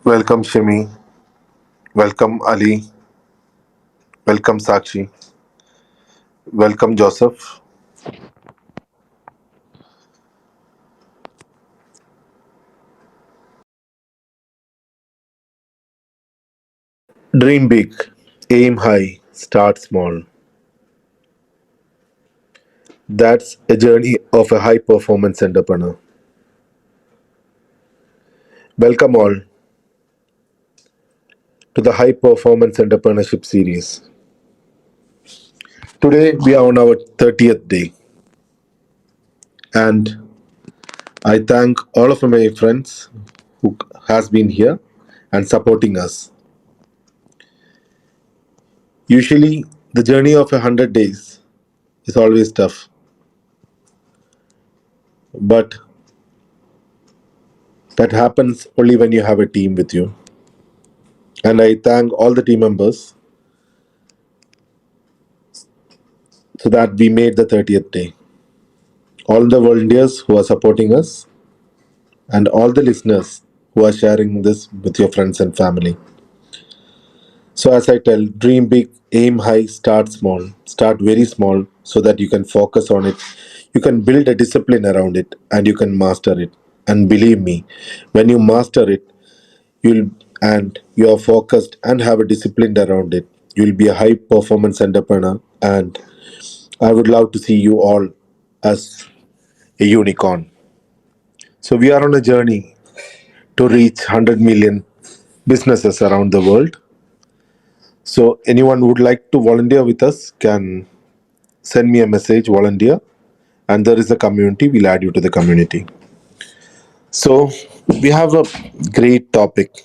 Welcome Shimi, welcome Ali, welcome Sakshi, welcome Joseph. Dream big, aim high, start small. That's a journey of a high performance entrepreneur. Welcome all to the High Performance Entrepreneurship Series. Today we are on our 30th day, and I thank all of my friends who has been here and supporting us. Usually the journey of 100 days is always tough, but that happens only when you have a team with you. And I thank all the team members so that we made the 30th day. All the volunteers who are supporting us, and all the listeners who are sharing this with your friends and family. So, as I tell, dream big, aim high, start small. Start very small so that you can focus on it. You can build a discipline around it and you can master it. And believe me, when you master it, you'll and you are focused and have a discipline around it, you'll be a high performance entrepreneur. And I would love to see you all as a unicorn. So, we are on a journey to reach 100 million businesses around the world. So, anyone who would like to volunteer with us can send me a message, volunteer, and there is a community. We'll add you to the community. So, we have a great topic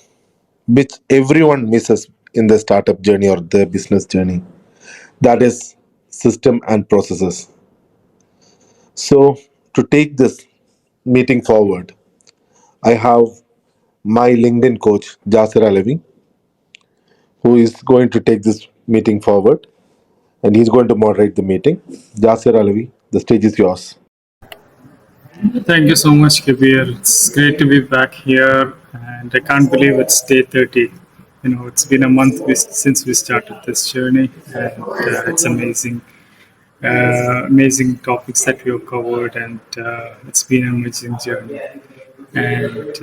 which everyone misses in the startup journey or the business journey, that is system and processes. So, to take this meeting forward, I have my LinkedIn coach, Jasir Alavi, who is going to take this meeting forward and he's going to moderate the meeting. Jasir Alavi, the stage is yours. Thank you so much, Kabir. It's great to be back here, and I can't believe it's day 30. It's been a month since we started this journey, and it's amazing, amazing topics that we have covered, and it's been an amazing journey. And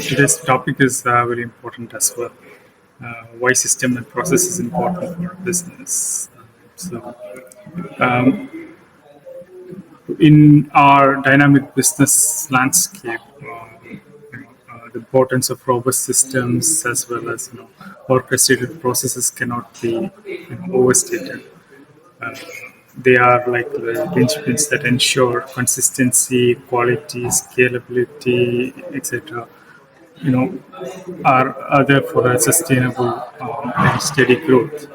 today's topic is very important as well. Why system and process is important for business. So, um, in our dynamic business landscape, the importance of robust systems as well as orchestrated processes cannot be overstated. Uh, they are like the linchpins that ensure consistency, quality, scalability, etc. You know, are there for a sustainable and steady growth.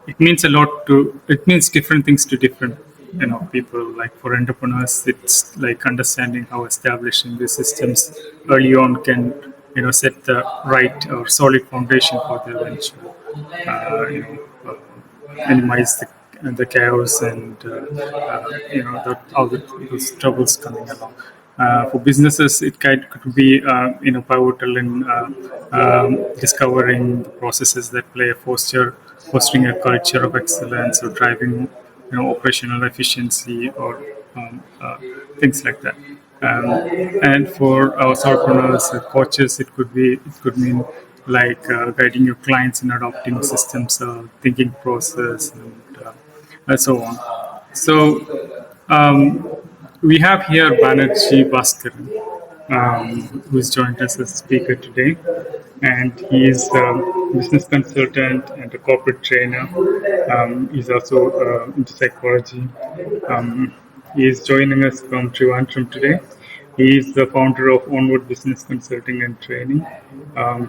It means a lot to. It means different things to different people. Like for entrepreneurs, it's like understanding how establishing the systems early on can set the right or solid foundation for their venture. Minimize the chaos and all those troubles coming along. For businesses, it could be pivotal in discovering the processes that play a fostering a culture of excellence or driving operational efficiency or things like that. And for our entrepreneurs, coaches, it could mean like guiding your clients in adopting systems, thinking process, and so on. So we have here Banerjee Bhaskar, who has joined us as a speaker today, and he is a business consultant and a corporate trainer. He's also into psychology. Um, he is joining us from Trivandrum today. He is the founder of Onward Business Consulting and Training.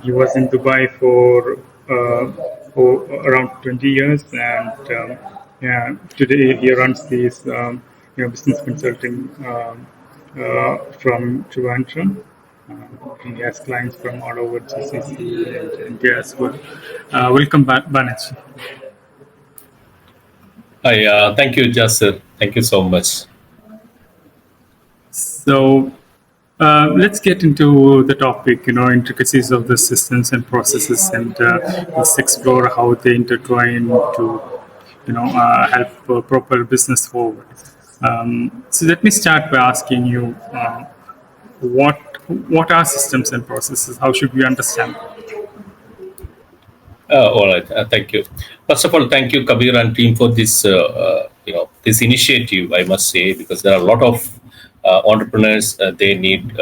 He was in Dubai for around 20 years, and yeah, today he runs these business consulting from Trivandrum. He has clients from all over GCC and India as well. Welcome back, Banerjee. Hi, thank you, Jasir. Thank you so much. So, Let's get into the topic, intricacies of the systems and processes, and let's explore how they intertwine to, help propel business forward. So let me start by asking you, what what are systems and processes? How should we understand them? All right. Thank you. First of all, thank you, Kabir and team, for this this initiative. I must say, because there are a lot of entrepreneurs. They need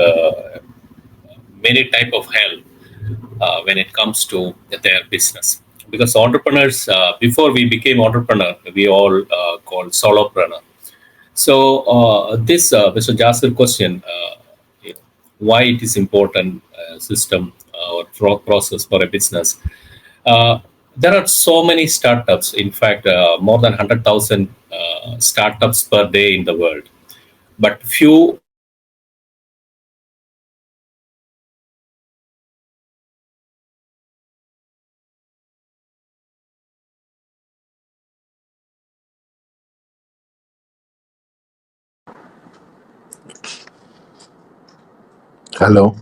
many type of help when it comes to their business. Because entrepreneurs, before we became entrepreneur, we all called solopreneur. So this Mr. Jasir question, you know, why it is important system or process for a business. Uh, there are so many startups. In fact, more than 100,000 startups per day in the world. But few are scaling up. So if I want to scale up my business, that is why I need system and process. Hello.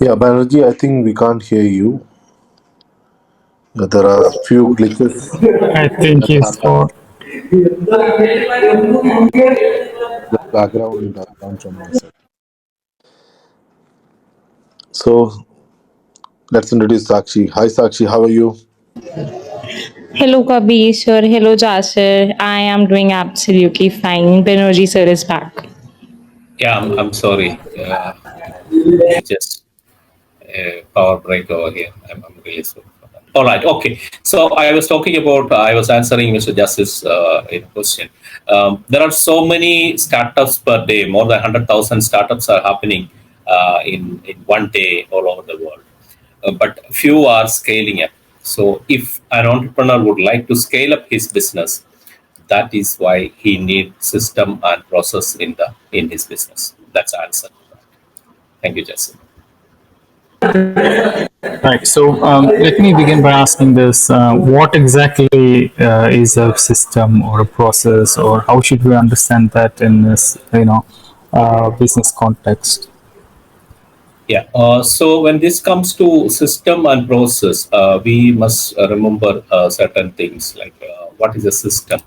Yeah, Banerjee, I think we can't hear you. There are few glitches I think that he's happen. for. The background sound from my side. So let's introduce Sakshi. Hi, Sakshi. How are you? Hello, Kabir sir. Hello, Jasir. I am doing absolutely fine. Benerji sir is back. Yeah, I'm sorry. We just power break over here. I'm really sorry for that. All right, okay. So I was talking about, I was answering Mr. Justice question. There are so many startups per day, more than 100,000 startups are happening in one day all over the world. But few are scaling up. So if an entrepreneur would like to scale up his business, that is why he needs system and process in his business. That's the answer. Thank you, Justin. Right. So let me begin by asking this: what exactly is a system or a process, or how should we understand that in this, business context? Yeah. So when this comes to system and process, we must remember certain things like what is a system.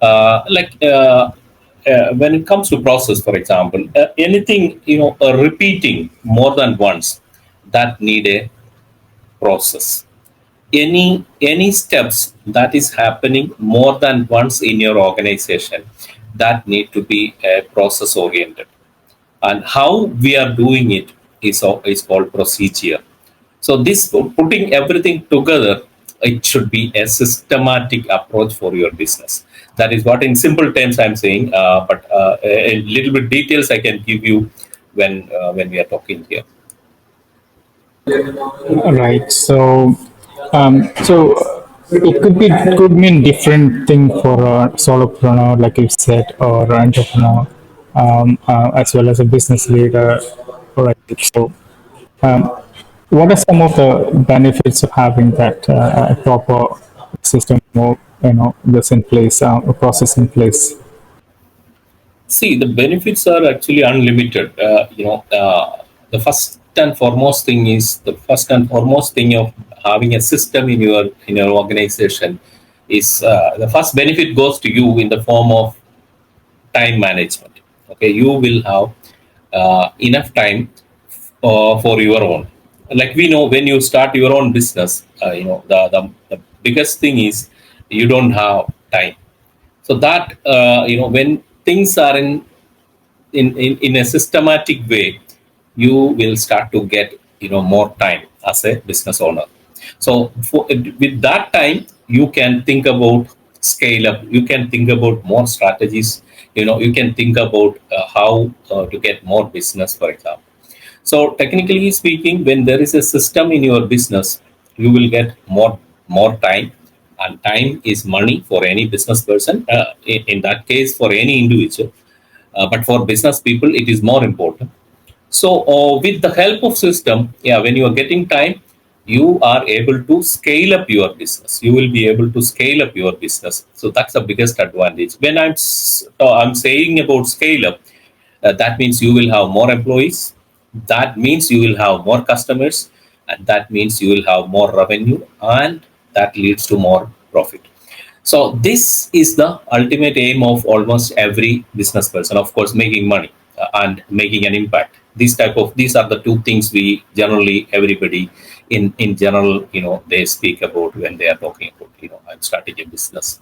When it comes to process, for example, anything repeating more than once, that need a process. Any steps that is happening more than once in your organization, that need to be process oriented, and how we are doing it is called procedure. So this putting everything together, it should be a systematic approach for your business. That is what in simple terms I'm saying, but a little bit details I can give you when we are talking here. Right. So it could mean different thing for a solopreneur, like you said, or entrepreneur, as well as a business leader. Right. So, um, what are some of the benefits of having that proper system or this in place, a process in place? See, the benefits are actually unlimited. The first and foremost thing of having a system in your organization is the first benefit goes to you in the form of time management. Okay, you will have enough time for your own. Like we know, when you start your own business, the biggest thing is you don't have time. So that when things are in a systematic way, you will start to get more time as a business owner. So with that time, you can think about scale up, you can think about more strategies, you can think about how to get more business, for example. So technically speaking, when there is a system in your business, you will get more time, and time is money for any business person. In that case, for any individual, but for business people, it is more important. So with the help of system, yeah, when you are getting time, you are able to scale up your business. You will be able to scale up your business. So that's the biggest advantage. When I'm saying about scale up, that means you will have more employees. That means you will have more customers, and that means you will have more revenue, and that leads to more profit. So this is the ultimate aim of almost every business person. Of course, making money and making an impact. These are the two things we generally everybody in general they speak about when they are talking about I'm starting a business.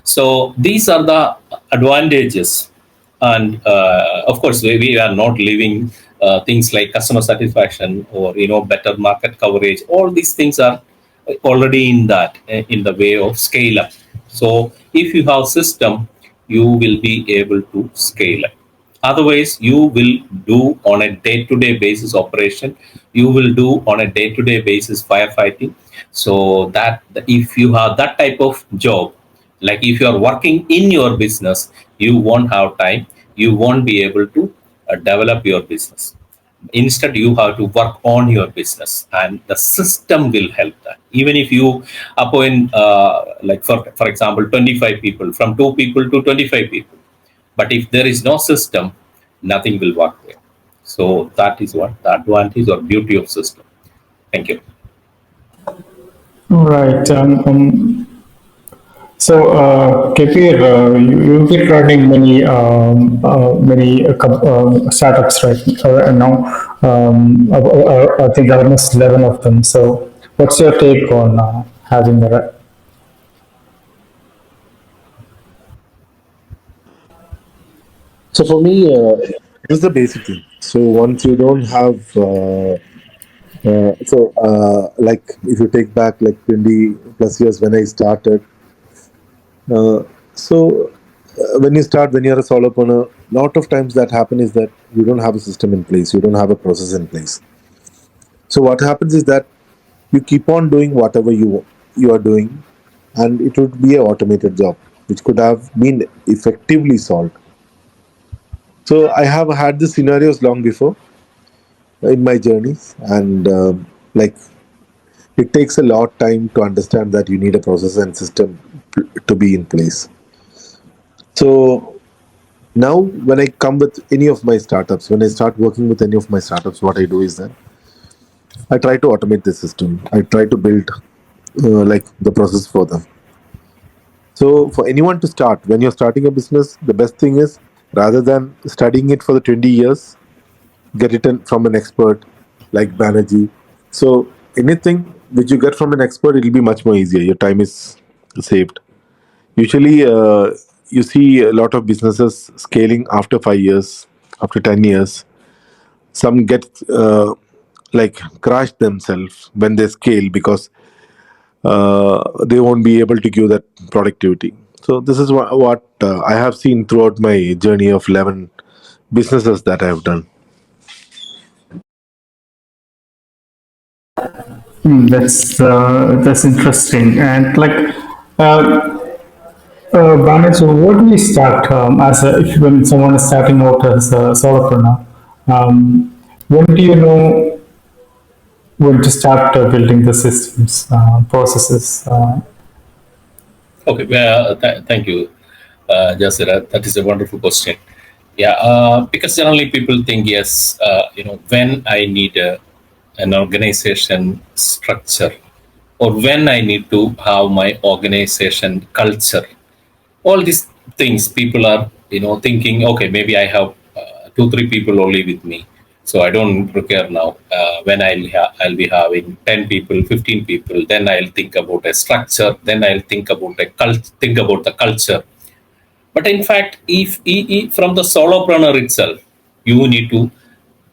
So these are the advantages, and of course we are not living things like customer satisfaction or better market coverage. All these things are already in that in the way of scale up. So if you have system, you will be able to scale up. Otherwise you will do on a day-to-day basis operation, you will do on a day-to-day basis firefighting. So that if you have that type of job, like if you are working in your business, you won't have time, you won't be able to develop your business. Instead you have to work on your business, and the system will help that. Even if you appoint like for example 25 people, from 2 people to 25 people, but if there is no system, nothing will work there. So that is what the advantage or beauty of system. Thank you. Right. Kapir, you've been running many startups right now. I think almost 11 of them. So, what's your take on having that? So for me, it's the basic thing. So once you don't have, like if you take back like 20 plus years when I started, uh, so when you start, when you're a solopreneur, lot of times that happen is that you don't have a system in place, you don't have a process in place. So what happens is that you keep on doing whatever you are doing, and it would be an automated job which could have been effectively solved. So I have had these scenarios long before in my journeys, and like it takes a lot time to understand that you need a process and system to be in place. So now when I come with any of my startups, when I start working with any of my startups, what I do is that I try to automate the system, I try to build like the process for them. So for anyone to start, when you're starting a business, the best thing is, rather than studying it for the 20 years, get it from an expert like Banerjee. So anything which you get from an expert, it'll be much more easier. Your time is saved. Usually, you see a lot of businesses scaling after 5 years, after 10 years. Some get like crash themselves when they scale because they won't be able to give that productivity. So this is what I have seen throughout my journey of 11 businesses that I have done. That's interesting. And uh, Banet, so where do we start as when someone is starting out as a solopreneur? When do you know when to start building the systems, processes? Okay, well, thank you, Jasira. That is a wonderful question. Yeah, because generally people think, yes, when I need an organization structure, or when I need to have my organization culture. All these things people are, thinking, okay, maybe I have 2, 3 people only with me, so I don't require now. When I'll be having 10 people, 15 people, then I'll think about a structure, then I'll think about think about the culture. But in fact, if from the solopreneur itself, you need to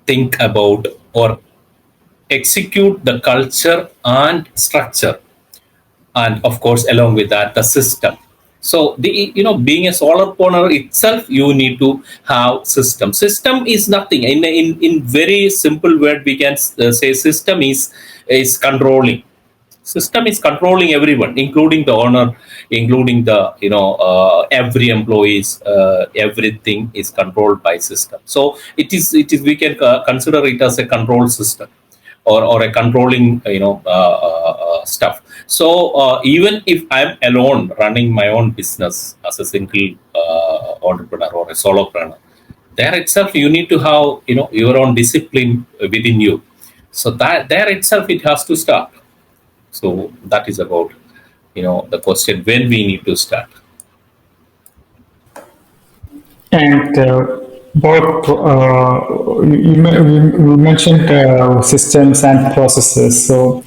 think about or execute the culture and structure, and of course along with that the system. So the being a solopreneur itself, you need to have system is nothing. In very simple word, we can say system is controlling. System is controlling everyone, including the owner, including the every employees. Everything is controlled by system. So it is we can consider it as a control system. or a controlling stuff. So even if I'm alone running my own business as a single entrepreneur or a solopreneur, there itself you need to have your own discipline within you. So that there itself it has to start. So that is about the question when we need to start. And both you mentioned systems and processes. So,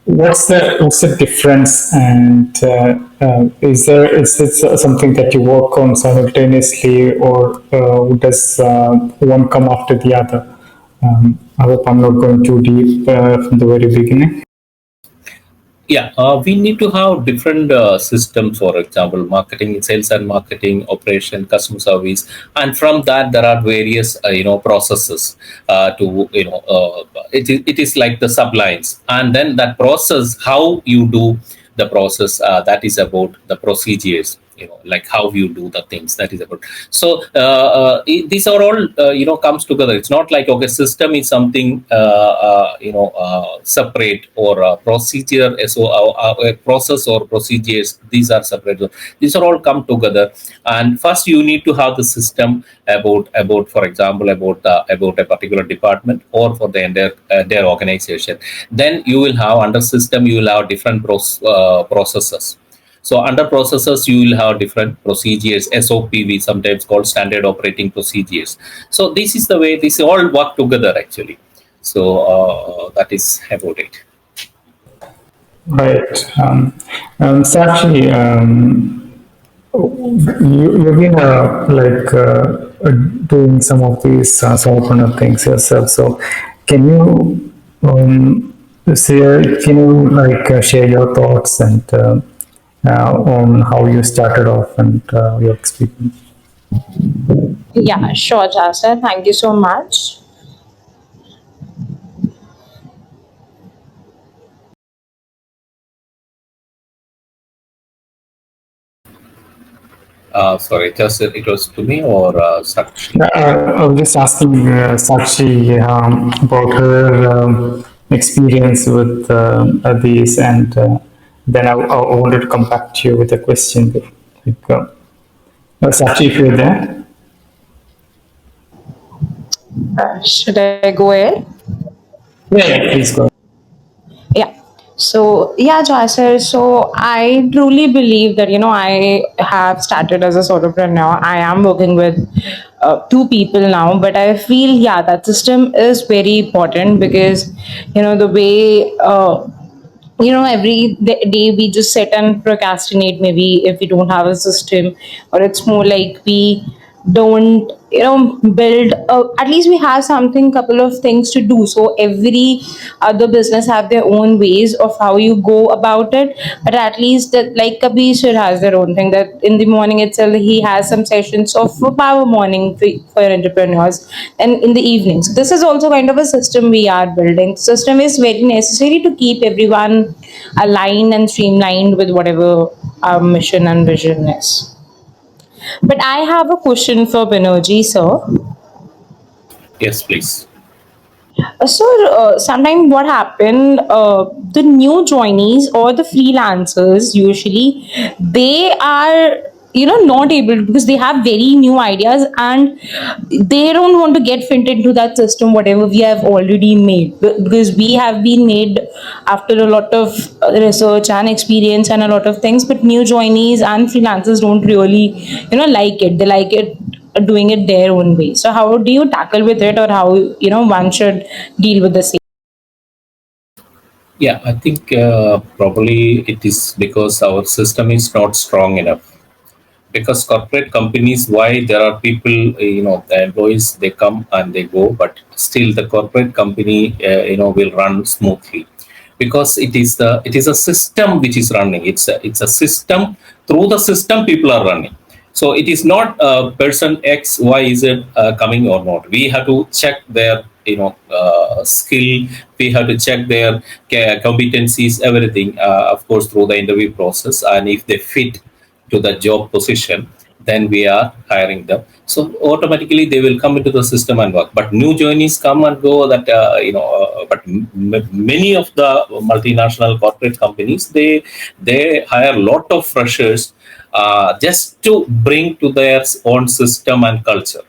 what's the difference? And is it something that you work on simultaneously, or does one come after the other? I hope I'm not going too deep from the very beginning. Yeah, we need to have different systems. For example, marketing, sales and marketing, operation, customer service, and from that there are various processes to it is like the sublines, and then that process, how you do the process, that is about the procedures, like how you do the things, that is about. So these are all comes together. It's not like, okay, system is something separate, or a procedure, so a process or procedures, these are separate. These are all come together. And first you need to have the system about for example, about a particular department or for the entire organization. Then you will have, under system you will have different processes. So under processes, you will have different procedures, SOP, we sometimes call standard operating procedures. So this is the way this all work together actually. So that is about it. Right. Sakshi, you've been doing some of these solopreneur things yourself. So, can you share your thoughts and on how you started off and your experience? Yeah, sure, Jasa. Thank you so much. Sorry, just it was to me or Sakshi? I was just asking Sakshi about her experience with these, and then I wanted to come back to you with a question. Like, Sakshi, if you're there, Should I go ahead? yeah, please go. Yeah. So, yeah, Jasser. So, I truly believe that, I have started as a solopreneur. I am working with two people now, but I feel, yeah, that system is very important because, the way every day we just sit and procrastinate, maybe if we don't have a system, or it's more like we don't build at least we have something, couple of things to do. So every other business have their own ways of how you go about it, but at least that, like Kabir sir has their own thing, that in the morning itself he has some sessions of power morning for entrepreneurs, and in the evening. So this is also kind of a system we are building. System is very necessary to keep everyone aligned and streamlined with whatever our mission and vision is. But I have a question for Banerjee, sir. Yes, please. Sometimes what happened, the new joinees or the freelancers usually, they are not able, because they have very new ideas and they don't want to get fit into that system whatever we have already made, because we have been made after a lot of research and experience and a lot of things. But new joinees and freelancers don't really like it. They like it doing it their own way. So how do you tackle with it, or how one should deal with the same? Yeah, I think probably it is because our system is not strong enough. Because corporate companies, why there are people, the employees, they come and they go, but still the corporate company will run smoothly, because it is a system which is running. It's a system. Through the system people are running. So it is not person X Y Z coming or not. We have to check their skill. We have to check their competencies, everything, of course, through the interview process. And if they fit to the job position, then we are hiring them. So automatically they will come into the system and work. But new joinees come and go. That but many of the multinational corporate companies, they hire a lot of freshers just to bring to their own system and culture.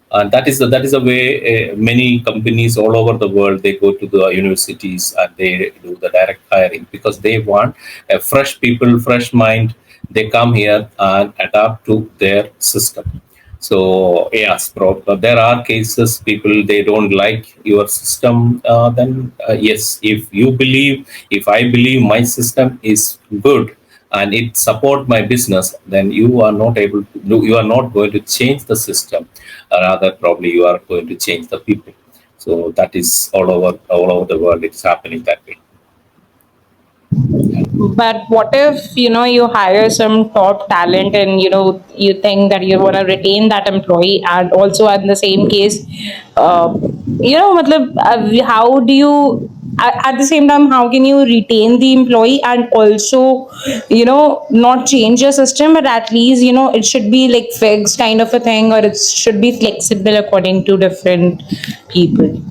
And that is the way many companies all over the world, they go to the universities and they do the direct hiring, because they want a fresh people, fresh mind. They come here and adapt to their system. So yes, there are cases people they don't like your system. Then yes, if I believe my system is good and it support my business, then you are not able to, no, you are not going to change the system. Rather, probably you are going to change the people. So that is all over the world. It's happening that way. But what if, you hire some top talent and, you think that you want to retain that employee, and also in the same case, matlab, how do you, at the same time, how can you retain the employee and also, not change your system, but at least, it should be like fixed kind of a thing, or it should be flexible according to different people.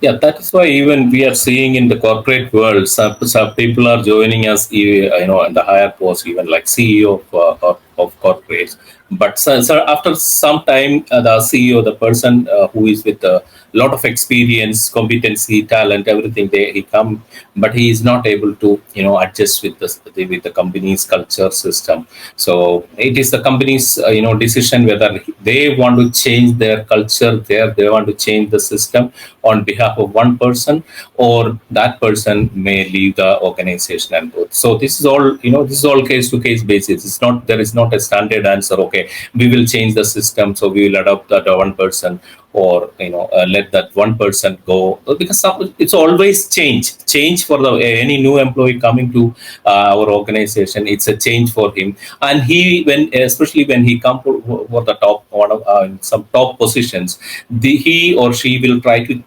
Yeah, that is why even we are seeing in the corporate world, some people are joining us, in the higher post, even like CEO of corporates. But so after some time, the CEO, the person who is with a lot of experience, competency, talent, everything, he come, but he is not able to, adjust with with the company's culture system. So it is the company's, decision whether they want to change their culture, they want to change the system on behalf of one person, or that person may leave the organization and go. So this is all case to case basis. It's not, there is not a standard answer. Okay, we will change the system, so we will adopt that one person, or let that one person go, because it's always change for the any new employee coming to our organization. It's a change for him, and when especially when he come for the top one of some top positions, he or she will try to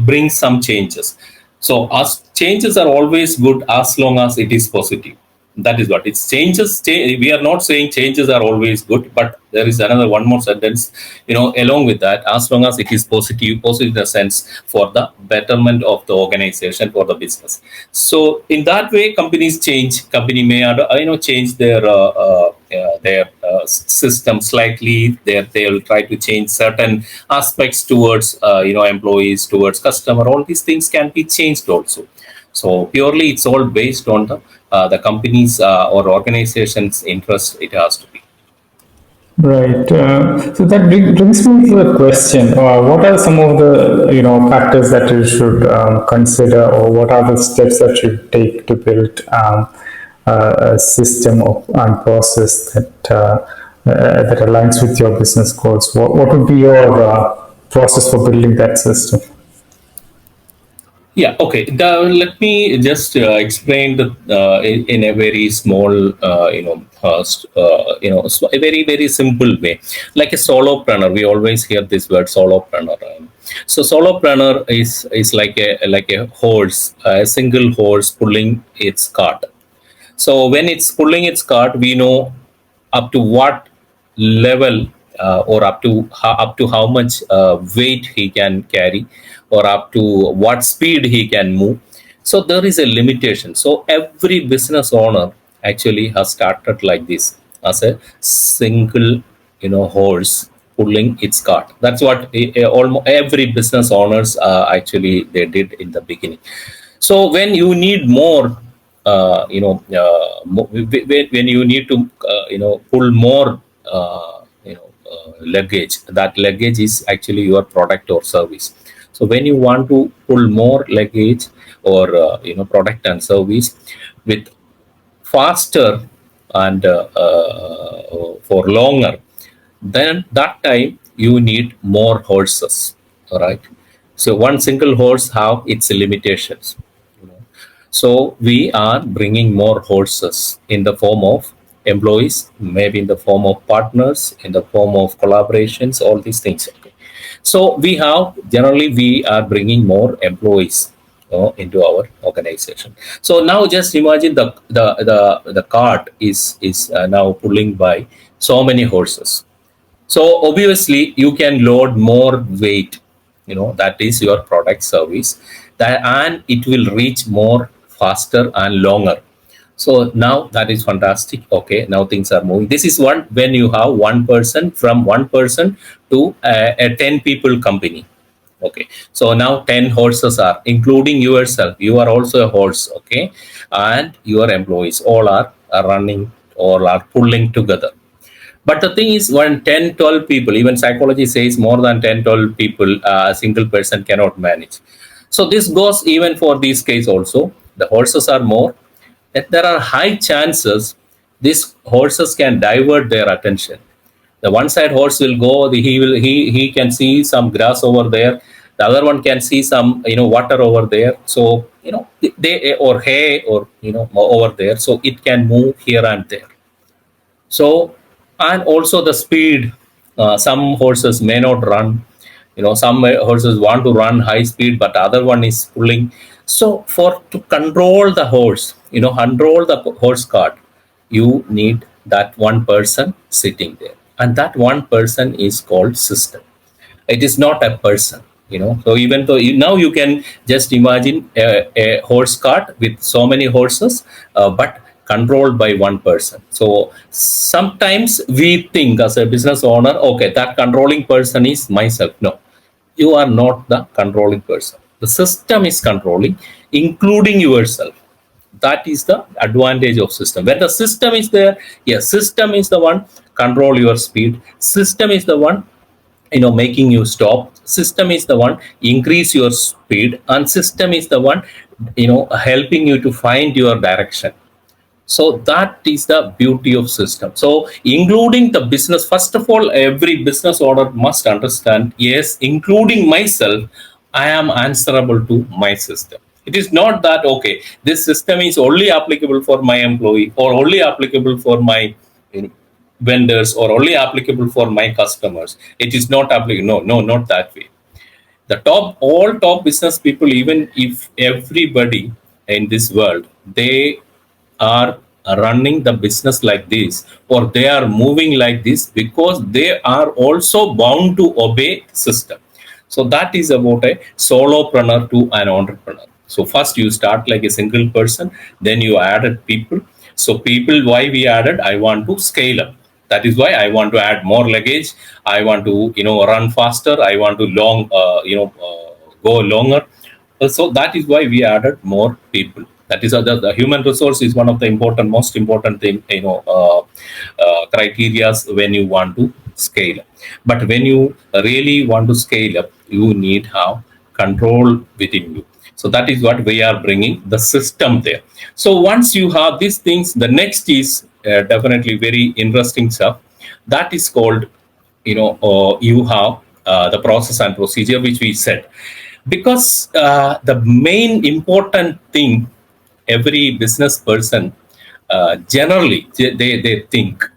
bring some changes. So as changes are always good as long as it is positive. That is what it's changes. We are not saying changes are always good, but there is another one more sentence, along with that, as long as it is positive in the sense for the betterment of the organization, for the business. So in that way, companies change. Company may change their system slightly. They will try to change certain aspects towards employees, towards customer. All these things can be changed also. So purely, it's all based on the company's or organization's interest. It has to be. Right. So that brings me to the question: what are some of the factors that you should consider, or what are the steps that you take to build a system of and process that aligns with your business goals? What would be your process for building that system? Yeah. Okay. Let me just explain in a very small, a very very simple way, like a solopreneur. We always hear this word solopreneur. So solopreneur is like a horse, a single horse pulling its cart. So when it's pulling its cart, we know up to what level, or up to how much weight he can carry, or up to what speed he can move. So there is a limitation. So every business owner actually has started like this, as a single horse pulling its cart. That's what almost every business owners actually they did in the beginning. So when you need more, when you need to pull more luggage, that luggage is actually your product or service. So when you want to pull more luggage, or product and service with faster and for longer, then that time you need more horses. All right. So one single horse have its limitations. So we are bringing more horses in the form of employees, maybe in the form of partners, in the form of collaborations, all these things. Okay. So we are bringing more employees. into our organization. So now just imagine the cart is now pulling by so many horses. So obviously you can load more weight, that is your product service, that, and it will reach more faster and longer. So now that is fantastic. Okay, now things are moving. This is one when you have one person, from one person to a 10 people company. Okay, so now 10 horses are, including yourself, you are also a horse. Okay, and your employees all are running, all are pulling together. But the thing is, when 10, 12 people, even psychology says more than 10, 12 people, a single person cannot manage. So this goes even for this case also. The horses are more, that there are high chances these horses can divert their attention. The one side horse will go, he can see some grass over there. The other one can see some, water over there. So, they, or hay, or, over there. So it can move here and there. So, and also the speed, some horses may not run, some horses want to run high speed, but other one is pulling. So for to control the horse, control the horse cart, you need that one person sitting there, and that one person is called system. It is not a person. So even though now you can just imagine a horse cart with so many horses, but controlled by one person. So sometimes we think as a business owner, okay, that controlling person is myself. No, you are not the controlling person. The system is controlling, including yourself. That is the advantage of system. When the system is there, yes, system is the one control your speed. System is the one, making you stop. System is the one increase your speed, and system is the one, helping you to find your direction. So that is the beauty of system. So including the business, first of all, every business owner must understand, yes, including myself, I am answerable to my system. It is not that, okay, this system is only applicable for my employee, or only applicable for my, you know, vendors, or only applicable for my customers. It is not applicable. No, no, not that way. The all top business people, even if everybody in this world, they are running the business like this, or they are moving like this, because they are also bound to obey system. So that is about a solopreneur to an entrepreneur. So first you start like a single person, then you added people. So people, why we added, I want to scale up. That is why I want to add more luggage. I want to, run faster. I want to go longer. So that is why we added more people. That is the human resource is one of the most important thing, criteria when you want to scale up. But when you really want to scale up, you need have control within you. So that is what we are bringing the system there. So once you have these things, the next is definitely very interesting stuff. That is called, you have the process and procedure, which we said. Because the main important thing, every business person, generally they think,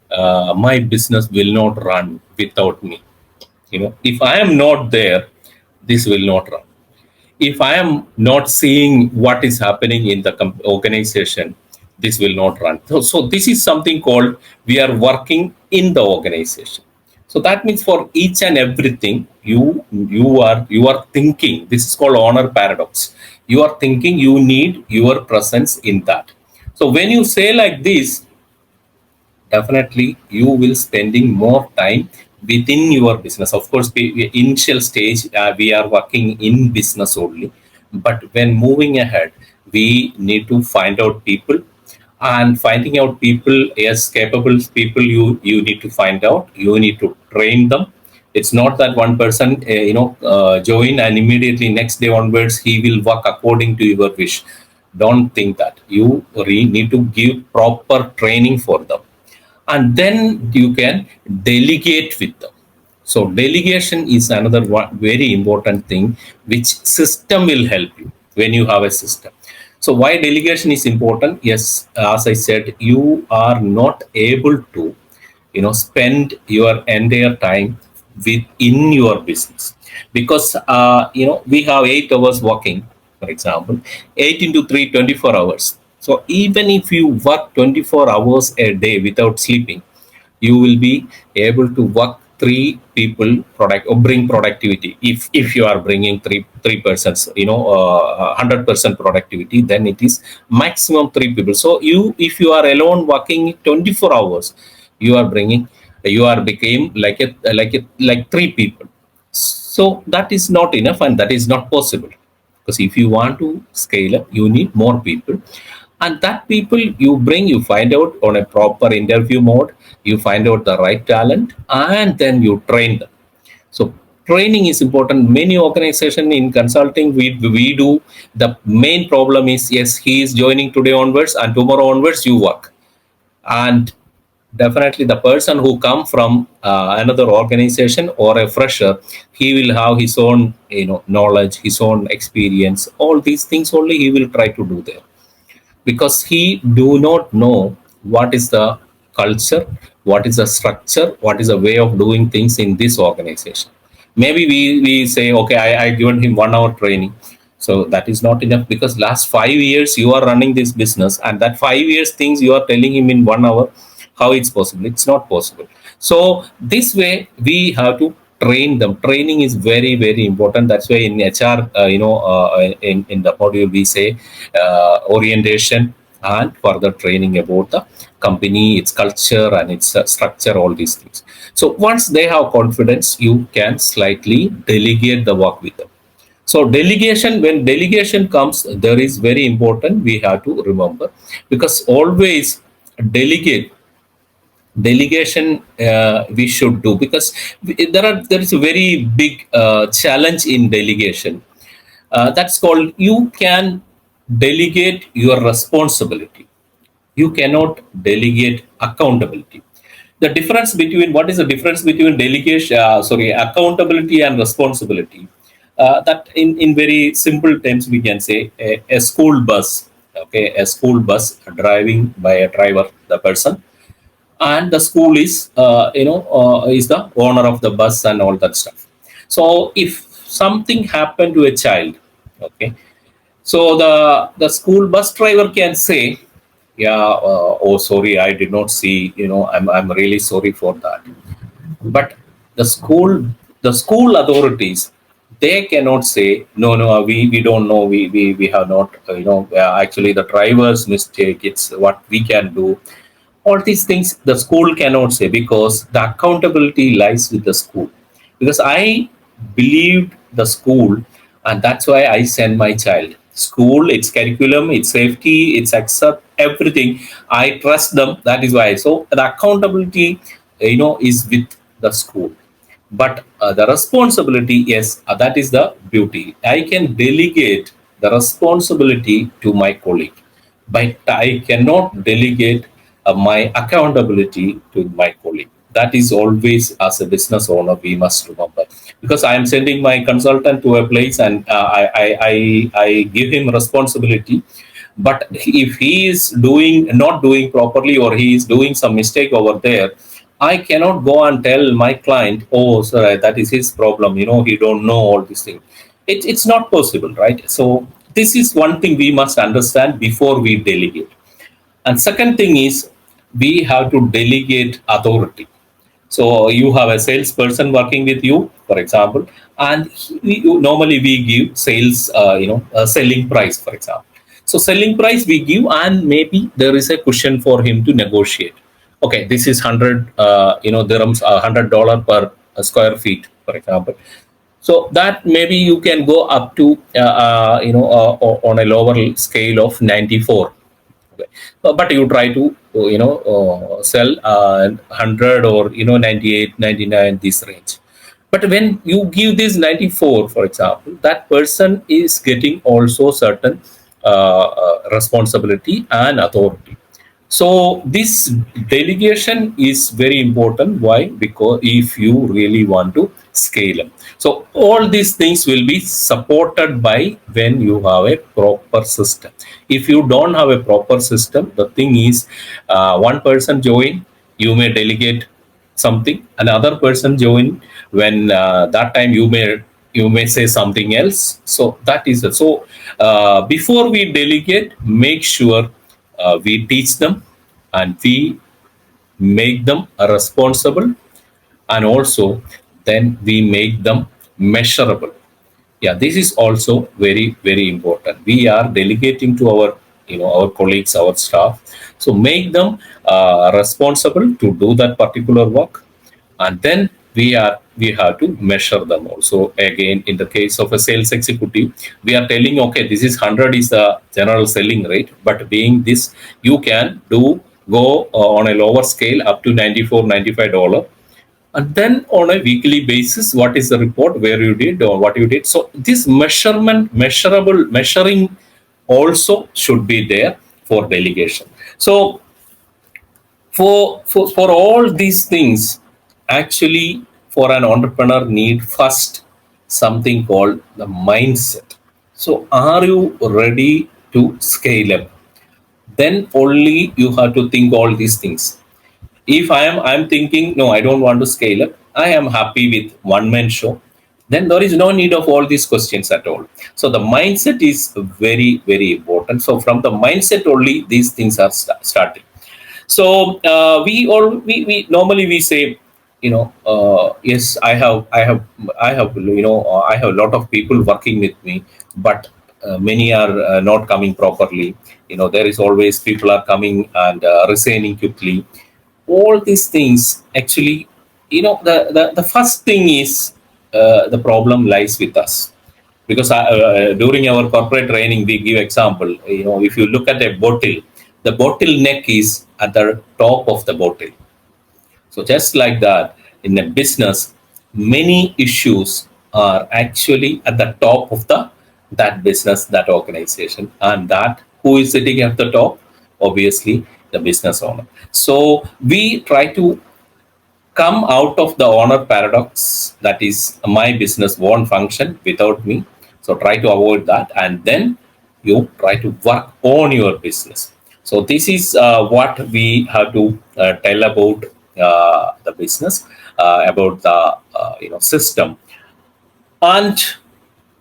my business will not run without me. If I am not there, this will not run. If I am not seeing what is happening in the organization, this will not run. So this is something called, we are working in the organization. So that means for each and everything, you are thinking. This is called honor paradox. You are thinking, you need your presence in that. So when you say like this, definitely you will spending more time within your business. Of course, initial stage, we are working in business only, but when moving ahead, we need to find out people. And finding out people, yes, capable people, you need to find out, you need to train them. It's not that one person, join and immediately next day onwards he will work according to your wish. Don't think that. You need to give proper training for them, and then you can delegate with them. So delegation is another one very important thing, which system will help you when you have a system. So why delegation is important? Yes, as I said, you are not able to, spend your entire time within your business, because we have 8 hours working, for example, 8 into 3, 24 hours. So even if you work 24 hours a day without sleeping, you will be able to work three people product or bring productivity. If you are bringing three persons, 100% productivity, then it is maximum three people. So you, if you are alone working 24 hours, you are bringing, you are became like three people. So that is not enough, and that is not possible, because if you want to scale up, you need more people. And that people you bring, you find out on a proper interview mode, you find out the right talent, and then you train them. So training is important. Many organization in consulting, we do, the main problem is, yes, he is joining today onwards, and tomorrow onwards you work. And definitely the person who come from another organization or a fresher, he will have his own, knowledge, his own experience, all these things only he will try to do there, because he do not know what is the culture, what is the structure, what is the way of doing things in this organization. Maybe we say, okay, I given him 1 hour training. So that is not enough, because last 5 years you are running this business, and that 5 years things you are telling him in 1 hour, how it's possible? It's not possible. So this way we have to train them. Training is very very important. That's why in HR, in the module we say orientation and further training about the company, its culture and its structure, all these things. So once they have confidence, you can slightly delegate the work with them. So delegation, when delegation comes, there is very important, we have to remember, because always delegate delegation we should do, because there is a very big challenge in delegation. That's called, you can delegate your responsibility, you cannot delegate accountability. The difference between, what is the difference between delegation, accountability and responsibility? That in very simple terms we can say, a school bus, okay, a school bus driving by a driver, the person, and the school is the owner of the bus and all that stuff. So if something happened to a child, okay, so the school bus driver can say, yeah, oh sorry, I did not see, I'm really sorry for that. But the school authorities, they cannot say, no, no, we don't know, we have not, actually the driver's mistake, it's what we can do. All these things the school cannot say, because the accountability lies with the school. Because I believed the school, and that's why I send my child school. Its curriculum, its safety, its accept everything, I trust them. That is why. So the accountability, is with the school. But the responsibility, yes, that is the beauty. I can delegate the responsibility to my colleague, but I cannot delegate my accountability to my colleague. That is always, as a business owner, we must remember. Because I am sending my consultant to a place, and I give him responsibility. But if he is not doing properly, or he is doing some mistake over there, I cannot go and tell my client, oh, sir, that is his problem. He don't know all these things. It's not possible, right? So this is one thing we must understand before we delegate. And second thing is, we have to delegate authority. So you have a salesperson working with you, for example, and normally we give sales, a selling price, for example. So selling price we give, and maybe there is a cushion for him to negotiate. Okay, this is 100, dirhams, $100 per square feet, for example. So that maybe you can go up to, on a lower scale of 94. Okay. But you try to, sell 100, or 98, 99, this range. But when you give this 94, for example, that person is getting also certain responsibility and authority. So this delegation is very important. Why? Because if you really want to scale up, so all these things will be supported by when you have a proper system. If you don't have a proper system, the thing is, one person join, you may delegate something, another person join, when that time you may you may say something else. So that is it. So before we delegate, make sure we teach them and we make them responsible, and also then we make them measurable. Yeah, this is also very very important. We are delegating to our, our colleagues, our staff, so make them responsible to do that particular work, and then we have to measure them also. Again, in the case of a sales executive, we are telling, okay, this is 100 is the general selling rate, but being this, you can do go on a lower scale up to 94 $95, and then on a weekly basis, what is the report, where you did or what you did. So this measurable measuring also should be there for delegation. So for all these things, actually, for an entrepreneur need first something called the mindset. So are you ready to scale up? Then only you have to think all these things. If I'm thinking, no, I don't want to scale up, I am happy with one man show, then there is no need of all these questions at all. So the mindset is very very important. So from the mindset only these things are starting. So we normally we say, yes, I have a lot of people working with me, but many are not coming properly. There is always people are coming and resigning quickly. All these things actually, the first thing is, the problem lies with us, because during our corporate training we give example. If you look at a bottle, the bottle neck is at the top of the bottle. So just like that, in a business, many issues are actually at the top of the that business, that organization, and that who is sitting at the top? Obviously, the business owner. So we try to come out of the owner paradox, that is, my business won't function without me. So try to avoid that, and then you try to work on your business. So this is what we have to tell about the business, about the system. And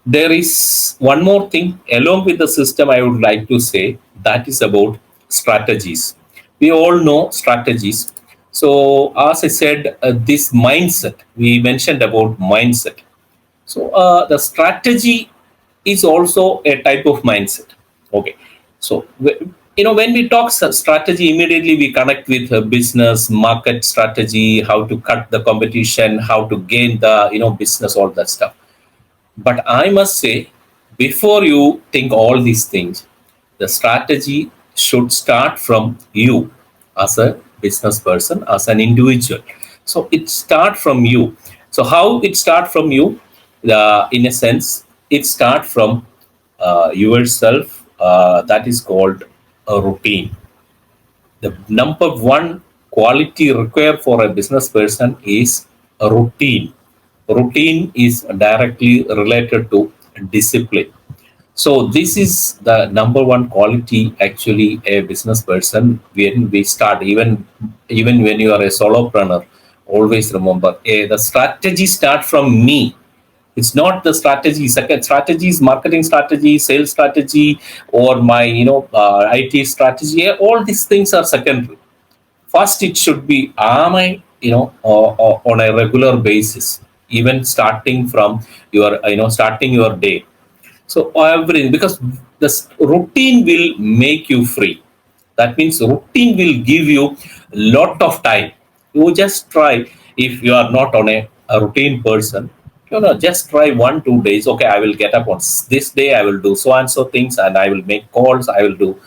there is one more thing along with the system I would like to say, that is about strategies. We all know strategies. So, as I said, this mindset, we mentioned about mindset. So, the strategy is also a type of mindset. Okay. So, when we talk strategy, immediately we connect with business, market strategy, how to cut the competition, how to gain the business, all that stuff. But I must say, before you think all these things, the strategy should start from you as a business person, as an individual. So it start from you. So how it start from you? In a sense, it start from yourself. That is called a routine. The number one quality required for a business person is a routine. Routine is directly related to discipline. So this is the number one quality actually a business person. When we start, even when you are a solopreneur, always remember, the strategy start from me. It's not the strategy. Second strategy is marketing strategy, sales strategy, or my IT strategy. Yeah, all these things are secondary. First it should be, am I on a regular basis, even starting from your starting your day. So everything, because this routine will make you free. That means routine will give you lot of time. You just try. If you are not on a routine person, just try 1 2 days. Okay, I will get up on this day, I will do so and so things, and I will make calls, I will do,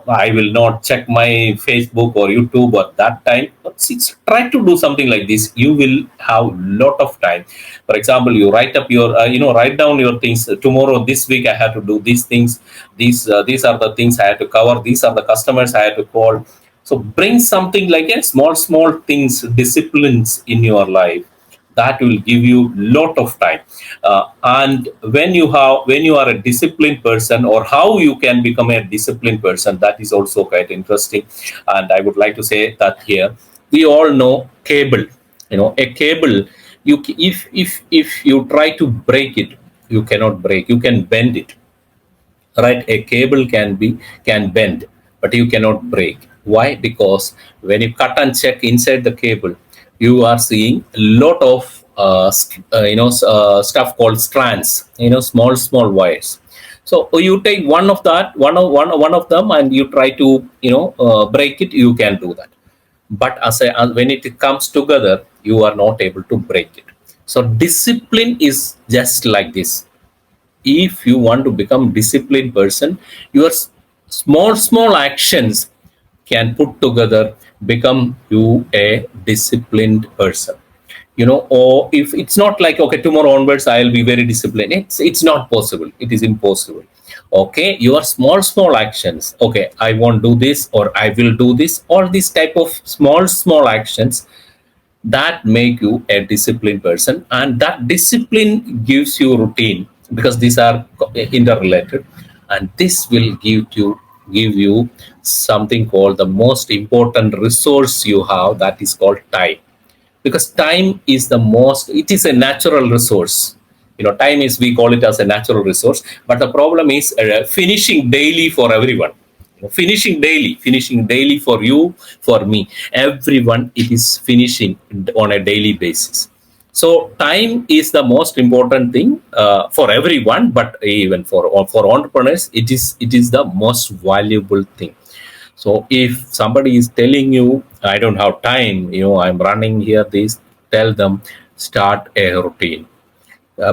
I will not check my Facebook or YouTube at that time. But try to do something like this, you will have lot of time. For example, you write up your write down your things. Tomorrow, this week, I have to do these things. These are the things I have to cover. These are the customers I have to call. So bring something like a small things, disciplines in your life, that will give you lot of time. And when you are a disciplined person, or how you can become a disciplined person, that is also quite interesting. And I would like to say that here, we all know cable. A cable, If you try to break it, you cannot break. You can bend it, right? A cable can bend, but you cannot break. Why? Because when you cut and check inside the cable, you are seeing a lot of stuff called strands, small wires. So you take one of them and you try to break it. You can do that, but when it comes together, you are not able to break it. So discipline is just like this. If you want to become disciplined person, your small actions can put together become you a disciplined person. Or if it's not like, okay, tomorrow onwards I'll be very disciplined, it's not possible, it is impossible. Okay, your small actions, okay, I won't do this, or I will do this, all these type of small actions that make you a disciplined person, and that discipline gives you routine, because these are interrelated, and this will give you something called the most important resource you have, that is called time. Because time is the most, it is a natural resource. Time is, we call it as a natural resource, but the problem is finishing daily for everyone. Finishing daily for you, for me, everyone, it is finishing on a daily basis. So time is the most important thing for everyone, but even for entrepreneurs, it is the most valuable thing. So if somebody is telling you, I don't have time, I'm running here, this, tell them, start a routine.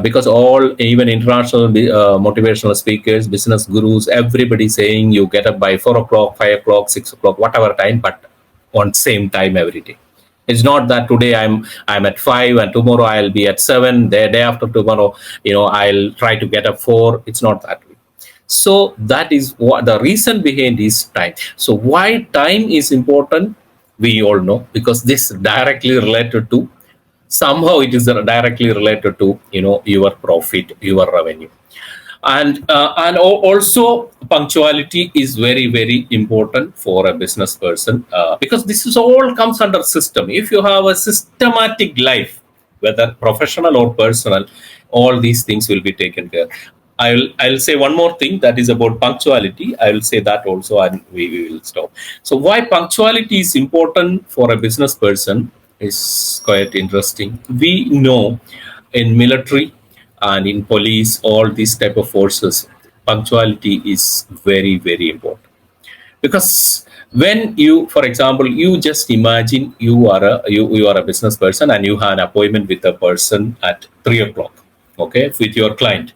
Because all, even international motivational speakers, business gurus, everybody saying you get up by 4 o'clock, 5 o'clock, 6 o'clock, whatever time, but on same time every day. It's not that today I'm at 5 and tomorrow I'll be at 7. The day after tomorrow, I'll try to get up 4. It's not that way. So that is what the reason behind is time. So why time is important, we all know, because this directly related to, somehow it is directly related to your profit, your revenue. And also punctuality is very important for a business person, because this is all comes under system. If you have a systematic life, whether professional or personal, all these things will be taken care. I'll say one more thing, that is about punctuality. I will say that also, and we will stop. So why punctuality is important for a business person is quite interesting. We know in military and in police, all these type of forces, punctuality is very important. Because when you, for example, you just imagine you are a business person and you have an appointment with a person at 3 o'clock, okay, with your client,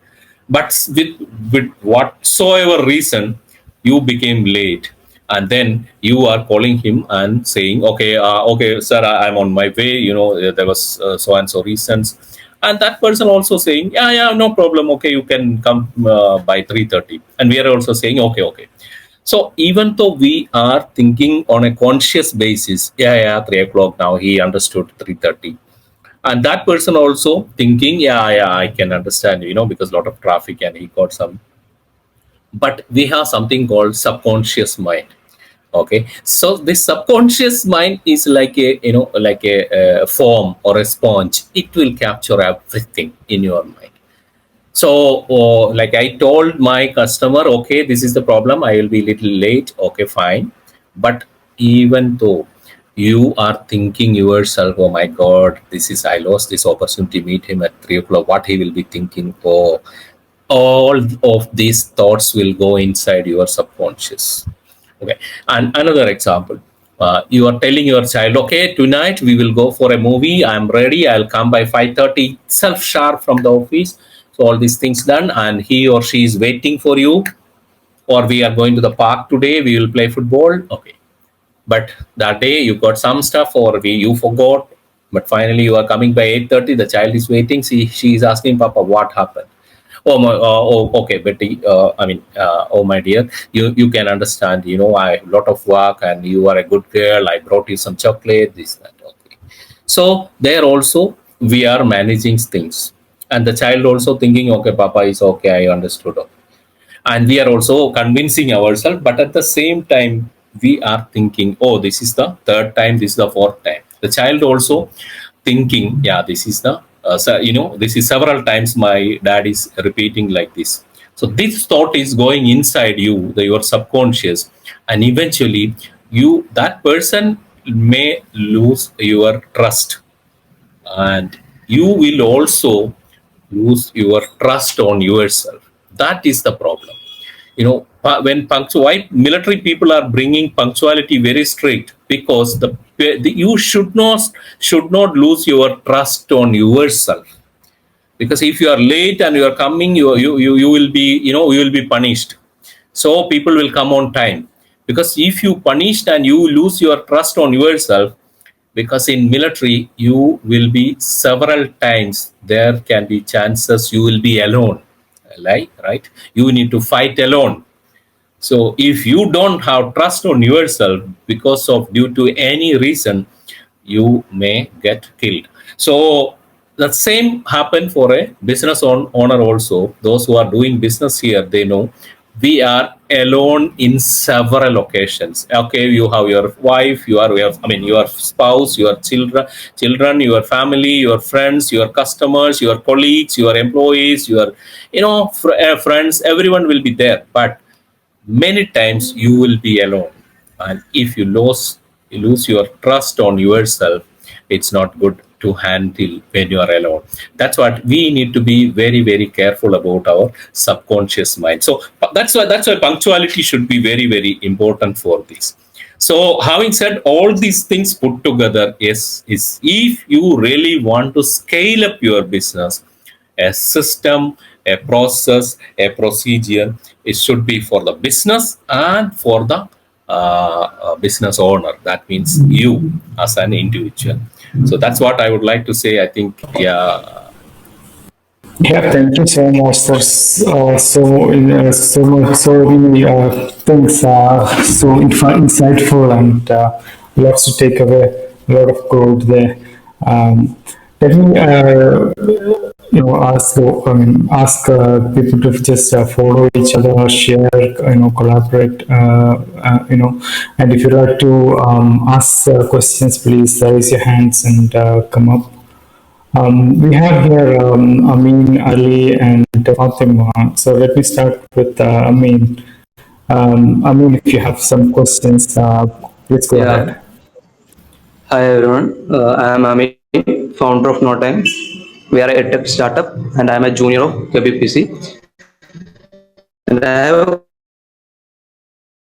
but with whatsoever reason you became late, and then you are calling him and saying, okay sir, I'm on my way, there was so and so reasons, and that person also saying, yeah, no problem, okay, you can come by 3:30, and we are also saying, okay. So even though we are thinking on a conscious basis, yeah, 3 o'clock now, he understood 3:30. And that person also thinking, yeah, I can understand, because a lot of traffic and he got some. But we have something called subconscious mind. Okay. So this subconscious mind is like a form or a sponge. It will capture everything in your mind. So, like I told my customer, okay, this is the problem. I will be a little late. Okay, fine. But even though you are thinking yourself, oh my God, I lost this opportunity to meet him at 3 o'clock. What he will be thinking? Oh, all of these thoughts will go inside your subconscious. Okay. And another example, you are telling your child, okay, tonight we will go for a movie. I'm ready. I'll come by 5:30, self sharp from the office. So all these things done, and he or she is waiting for you. Or we are going to the park today. We will play football. Okay. But that day you got some stuff, or you forgot. But finally you are coming by 8:30. The child is waiting. She is asking, Papa, what happened? Oh my, okay, Betty. Oh my dear, you can understand. I have a lot of work, and you are a good girl. I brought you some chocolate. This, that. Okay. So there also we are managing things, and the child also thinking, okay, Papa is okay. I understood. Okay. And we are also convincing ourselves, but at the same time we are thinking, oh, this is the third time, this is the fourth time. The child also thinking, yeah, this is the this is several times my dad is repeating like this. So this thought is going inside you, your subconscious, and eventually that person may lose your trust, and you will also lose your trust on yourself. That is the problem. When why military people are bringing punctuality very strict, because you should not lose your trust on yourself. Because if you are late and you are coming, you will be, you will be punished. So people will come on time. Because if you punished and you lose your trust on yourself, because in military you will be several times, there can be chances you will be alone, like, right? You need to fight alone. So if you don't have trust on yourself, because of due to any reason, you may get killed. So the same happen for a business owner also. Those who are doing business here, they know we are alone in several occasions. Okay, you have your wife, your spouse, your children, your family, your friends, your customers, your colleagues, your employees, your friends. Everyone will be there, but many times you will be alone. And if you lose your trust on yourself, it's not good to handle when you are alone. That's what we need to be very, very careful about, our subconscious mind. So that's why punctuality should be very, very important for this. So having said all these things put together, yes, is if you really want to scale up your business, a system, a process, a procedure, it should be for the business and for the business owner. That means you as an individual. So that's what I would like to say. I think, yeah. Yeah, thank you so much. There's so many things so insightful and lots to take away. A lot of gold there. Let me ask people to just follow each other, share, collaborate, and if you'd like to ask questions, please raise your hands and come up. We have here Amin, Ali, and Fatima. So let me start with Amin. Amin, if you have some questions, please go Yeah. ahead. Hi everyone. I am Amin, founder of No Time. We are a tech startup, and I am a junior of KBPC. And I have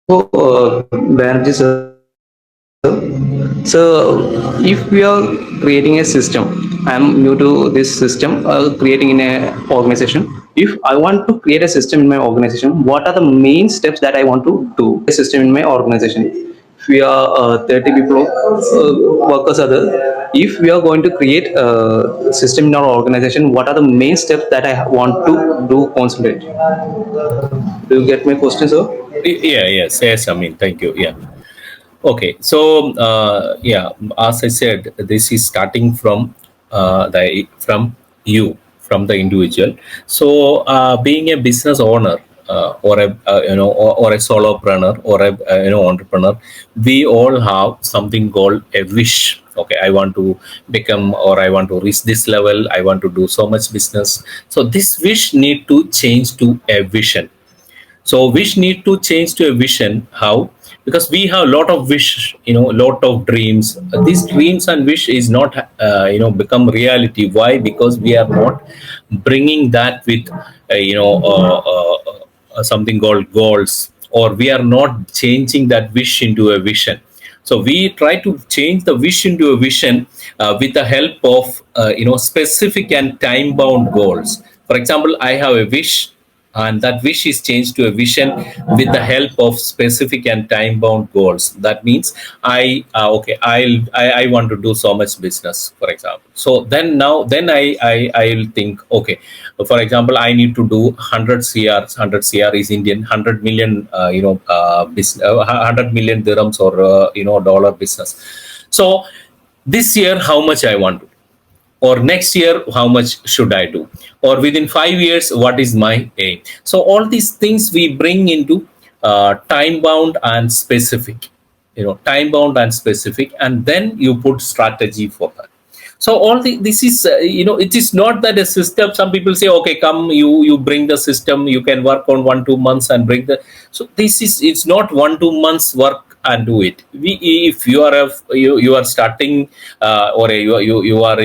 a Banerjee sir. So, if we are creating a system, I am new to this system, creating in a organization. If I want to create a system in my organization, what are the main steps that I want to do? A system in my organization. If we are 30 people, workers are there. If we are going to create a system in our organization, what are the main steps that I want to do? Concentrate. Do you get my question, sir? Yeah, yes, I mean, thank you. Yeah. Okay, so yeah, as I said, this is starting from you, from the individual. So being a business owner, or a or a solopreneur, or a entrepreneur, we all have something called a wish. Okay, I want to become, or I want to reach this level. I want to do so much business. So this wish need to change to a vision. So wish need to change to a vision. How? Because we have a lot of wish, lot of dreams. These dreams and wish is not become reality. Why? Because we are not bringing that with something called goals, or we are not changing that wish into a vision. So we try to change the wish into a vision with the help of specific and time bound goals. For example, I have a wish, and that wish is changed to a vision with the help of specific and time bound goals. That means I want to do so much business, for example. So I'll think, okay, for example, I need to do 100 cr is Indian, 100 million business, 100 million dirhams, or dollar business. So this year, how much I want to, or next year how much should I do, or within 5 years what is my aim. So all these things we bring into time bound and specific, time bound and specific, and then you put strategy for that. So all this is it is not that a system. Some people say, okay, come, you bring the system, you can work on 1 2 months and bring the. So this is, it's not 1 2 months work and do it. We, if you are you are starting, or you are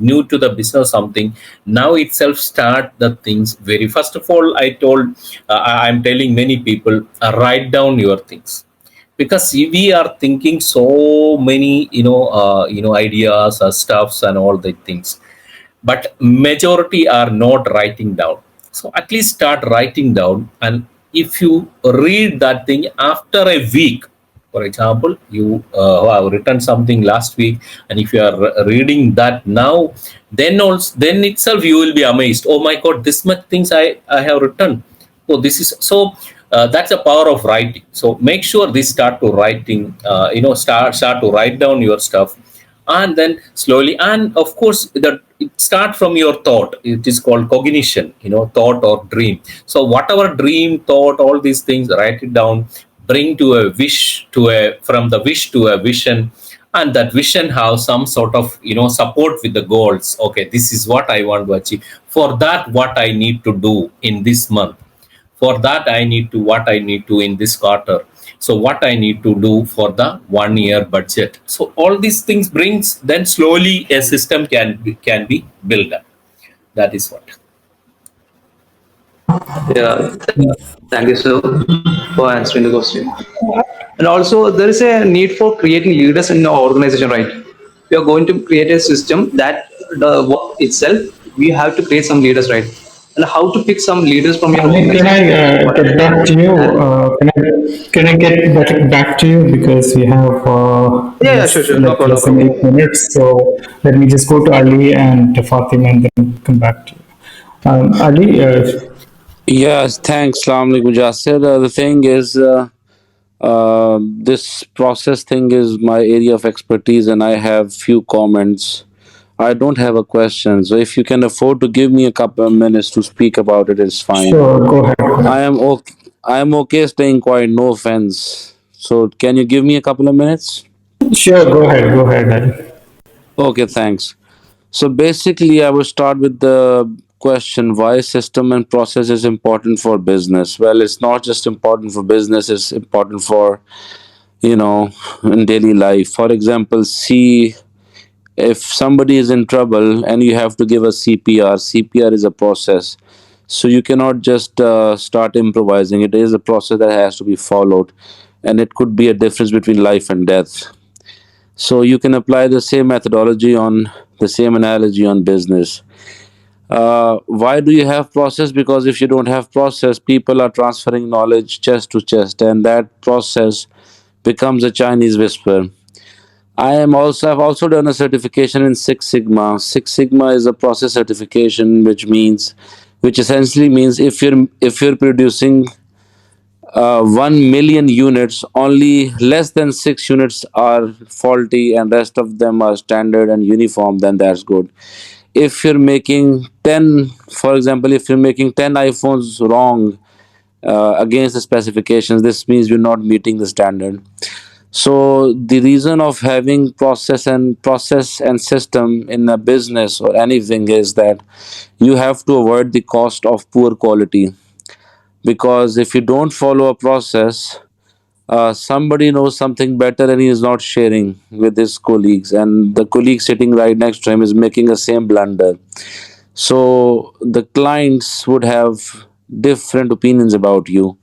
new to the business something, now itself start the things very first of all. I told, I'm telling many people, write down your things, because we are thinking so many ideas or stuffs and all the things, but majority are not writing down. So at least start writing down, and if you read that thing after a week, for example, you have written something last week, and if you are reading that now, then itself you will be amazed. Oh my god, this much things I have written. Oh, this is so. That's the power of writing. So make sure this start to writing. Start to write down your stuff, and then slowly, and of course that it start from your thought. It is called cognition, thought or dream. So whatever dream, thought, all these things, write it down, bring to a wish, to a from the wish to a vision, and that vision have some sort of support with the goals. Okay, this is what I want to achieve. For that, what I need to do in this month. For that, I need to, what I need to in this quarter. So what I need to do for the 1 year budget. So all these things brings, then slowly a system can be built up. That is what. Yeah, thank you, sir, for answering the question. And also, there is a need for creating leaders in the organization, right? We are going to create a system that the work itself, we have to create some leaders, right? And how to pick some leaders from your Ali, can I organization? What are get the back to you? and Can I get back to you because we have yeah, sure, sure, no like problem, no less than problem. 8 minutes. So let me just go to Ali and to Fatima and then come back to you. Ali, Yes, thanks, Salam alaikum, Jasir. The thing is, this process thing is my area of expertise, and I have few comments. I don't have a question, so if you can afford to give me a couple of minutes to speak about it, it's fine. sure, go ahead. Go I ahead. am okay. I am okay staying quiet. No offense. So, can you give me a couple of minutes? Sure, go ahead. Go ahead, Ali. Okay, thanks. So basically, I will start with the question, why system and process is important for business. Well, it's not just important for business, it's important for, you know, in daily life. For example, see, if somebody is in trouble and you have to give a CPR, CPR is a process. So you cannot just start improvising. It is a process that has to be followed, and it could be a difference between life and death. So you can apply the same methodology on the same analogy on business. Why do you have process? Because if you don't have process, people are transferring knowledge chest to chest, and that process becomes a Chinese whisper. I've also done a certification in Six Sigma. Six Sigma is a process certification, which essentially means if you're producing 1 million units, only less than 6 units are faulty, and rest of them are standard and uniform. Then that's good. If you're making 10, for example, if you're making 10 iPhones wrong against the specifications, this means you're not meeting the standard. So the reason of having process and system in a business or anything is that you have to avoid the cost of poor quality, because if you don't follow a process, somebody knows something better and he is not sharing with his colleagues, and the colleague sitting right next to him is making the same blunder. So the clients would have different opinions about you,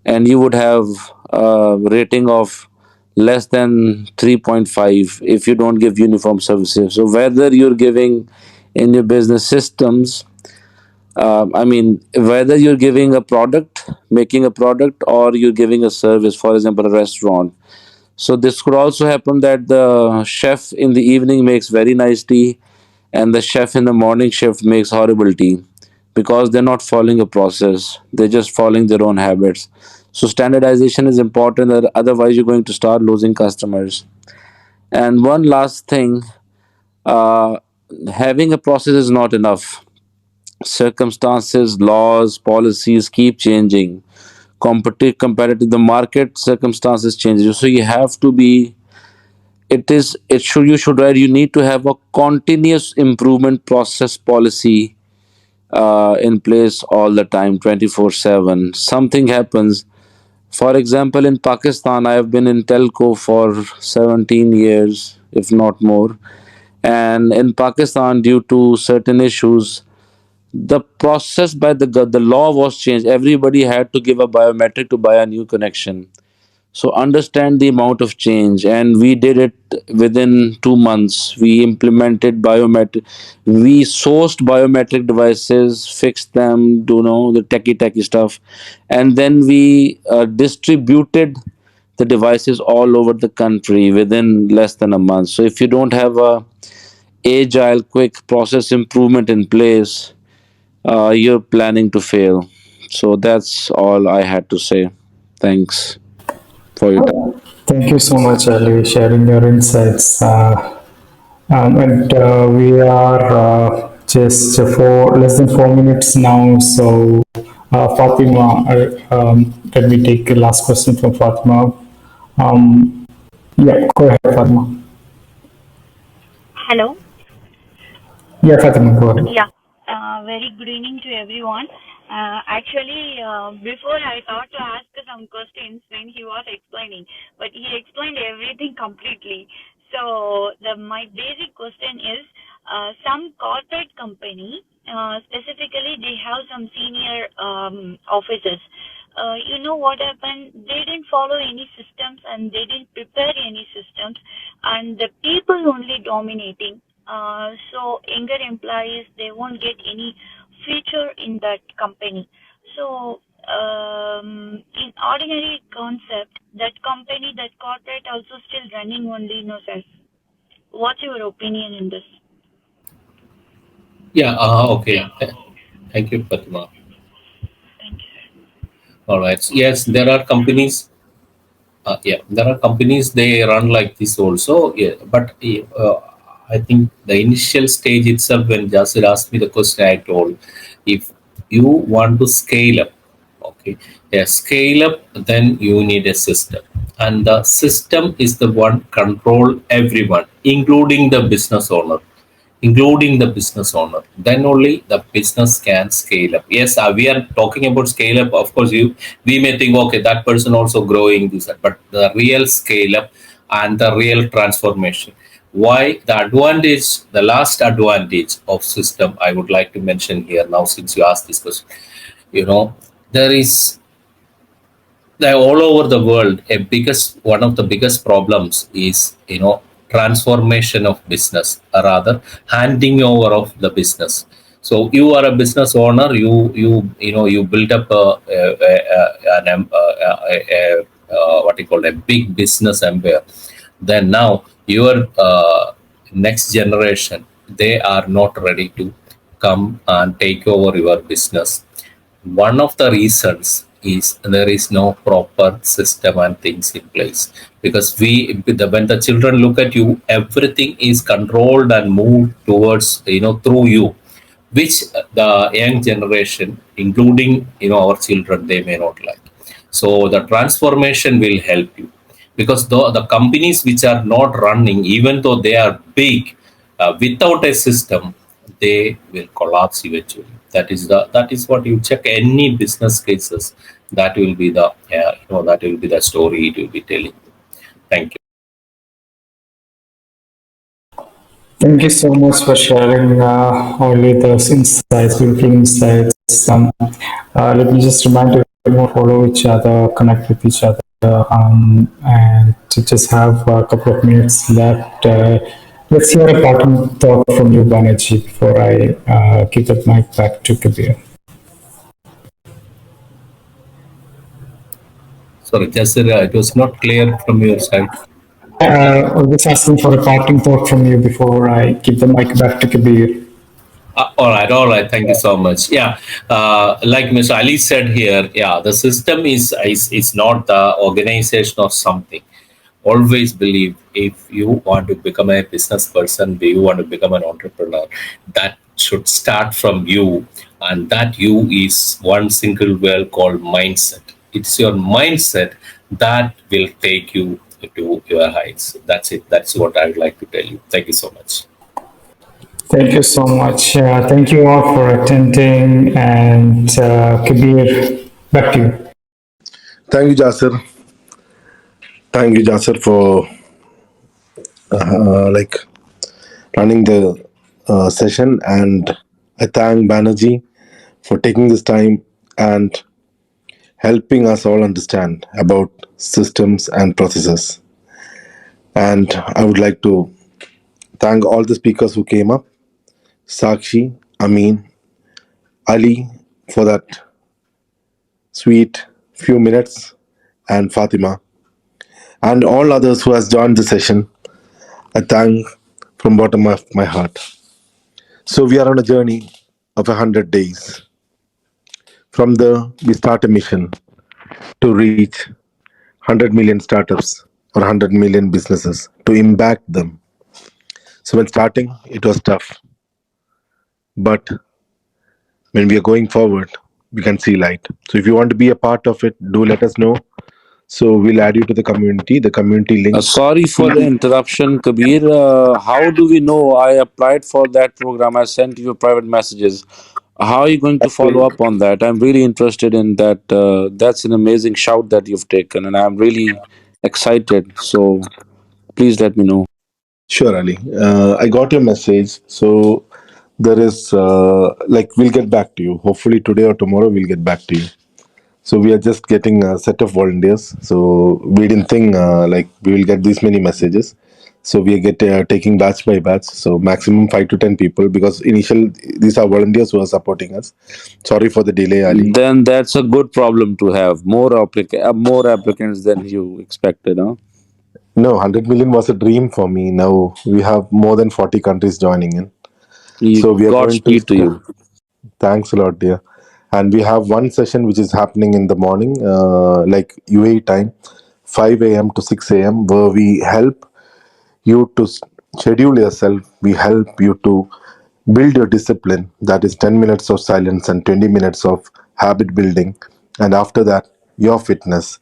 and you would have a rating of less than 3.5 if you don't give uniform services. So whether you're giving in your business systems, whether you're giving a product, making a product, or you're giving a service, for example, a restaurant. So this could also happen that the chef in the evening makes very nice tea, and the chef in the morning shift makes horrible tea, because they're not following a process. They're just following their own habits. So standardization is important, otherwise you're going to start losing customers. And one last thing, uh, having a process is not enough. Circumstances, laws, policies keep changing. Comparative the market circumstances change. So you have to be it should you should write, you need to have a continuous improvement process policy in place all the time, 24/7. Something happens. For example, in Pakistan, I have been in telco for 17 years, if not more. And in Pakistan, due to certain issues, the process by the law was changed. Everybody had to give a biometric to buy a new connection. So understand the amount of change, and we did it within 2 months. We implemented biometric, we sourced biometric devices, fixed them, do know the techie stuff, and then we distributed the devices all over the country within less than a month. So if you don't have a agile, quick process improvement in place, you're planning to fail. So that's all I had to say. Thanks for your time. Thank you so much, Ali, sharing your insights. And we are just for less than 4 minutes now. So, Fatima, let me take the last question from Fatima. Yeah, go ahead, Fatima. Hello. Yeah, Fatima, go ahead. Yeah. Very good evening to everyone. Actually, before I thought to ask some questions when he was explaining, but he explained everything completely. So my basic question is, some corporate company, specifically, they have some senior officers. You know what happened? They didn't follow any systems and they didn't prepare any systems, and the people only dominating. So younger employees, they won't get any future in that company. So in ordinary concept, that company, that corporate also still running only no sense. What's your opinion in this? Yeah. Okay. Thank you, Fatima. Thank you. All right. Yes, there are companies. Yeah, there are companies they run like this also. Yeah, but I think the initial stage itself, when Jasir asked me the question, I told, if you want to scale up, okay, yeah, scale up, then you need a system, and the system is the one control everyone, including the business owner. Then only the business can scale up. Yes, we are talking about scale up. Of course, we may think, okay, that person also growing this, but the real scale up and the real transformation. Why the advantage, the last advantage of system, I would like to mention here now, since you asked this question. You know, there is all over the world, a biggest one of the biggest problems is, transformation of business, or rather handing over of the business. So you are a business owner, you build up what you call a big business empire. Then now your next generation, they are not ready to come and take over your business. One of the reasons is there is no proper system and things in place, because when the children look at you, everything is controlled and moved towards, through you, which the young generation, including, our children, they may not like. So the transformation will help you, because the companies which are not running, even though they are big, without a system, they will collapse eventually. That is what you check any business cases. That will be the that will be the story it will be telling. Thank you. Thank you so much for sharing all those insights, beautiful insights. Let me just remind everyone, follow each other, connect with each other, and to just have a couple of minutes left. Let's hear a parting thought from you, Banerjee, before I give the mic back to Kabir. Sorry, just it was not clear from your side. I was just asking for a parting thought from you before I give the mic back to Kabir. All right, all right. Thank you so much. Yeah, like Mr. Ali said here, yeah, the system is not the organization of something. Always believe, if you want to become a business person, you want to become an entrepreneur, that should start from you, and that you is one single word called mindset. It's your mindset that will take you to your heights. That's it. That's what I would like to tell you. Thank you so much. Thank you so much. Thank you all for attending. And Kabir, back to you. Thank you, Jasir. Thank you, Jasir, for like running the session, and I thank Banerjee for taking this time and helping us all understand about systems and processes. And I would like to thank all the speakers who came up: Sakshi, Amin, Ali, for that sweet few minutes, and Fatima, and all others who has joined the session. I thank from bottom of my heart. So we are on a journey of 100 days. From the we start a mission to reach 100 million startups or 100 million businesses to impact them. So when starting, it was tough, but when we are going forward, we can see light. So if you want to be a part of it, do let us know. So we'll add you to the community. The community link. Sorry for the interruption, Kabir. How do we know? I applied for that program. I sent you private messages. How are you going to follow up on that? I'm really interested in that. That's an amazing shout that you've taken, and I'm really excited. So please let me know. Sure, Ali. I got your message. So there is like we'll get back to you. Hopefully today or tomorrow we'll get back to you. So we are just getting a set of volunteers. So we didn't think like we will get these many messages. So we are taking batch by batch. So maximum 5 to 10 people, because initial these are volunteers who are supporting us. Sorry for the delay, Ali. Then that's a good problem to have. More applicants than you expected, huh? No, 100 million was a dream for me. Now we have more than 40 countries joining in. So we are going to. Godspeed to you. Thanks a lot, dear. And we have one session which is happening in the morning, like UAE time, 5 a.m. to 6 a.m., where we help you to schedule yourself. We help you to build your discipline. That is 10 minutes of silence and 20 minutes of habit building. And after that, your fitness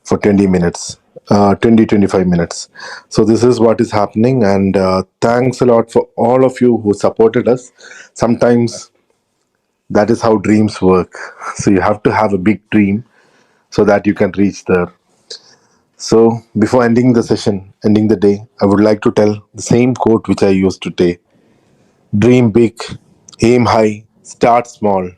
for 20 minutes, 25 minutes. So this is what is happening. And thanks a lot for all of you who supported us. Sometimes that is how dreams work. So you have to have a big dream so that you can reach there. So before ending the session, ending the day, I would like to tell the same quote which I used today: dream big, aim high, start small.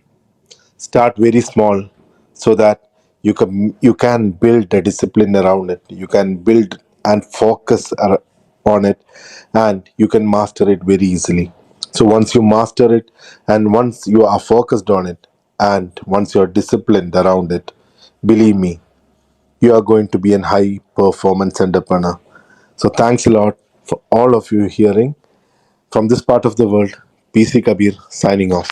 Start very small so that you can build a discipline around it. You can build and focus on it, and you can master it very easily. So once you master it, and once you are focused on it, and once you are disciplined around it, believe me, you are going to be an high performance entrepreneur. So thanks a lot for all of you hearing from this part of the world. PC Kabir signing off.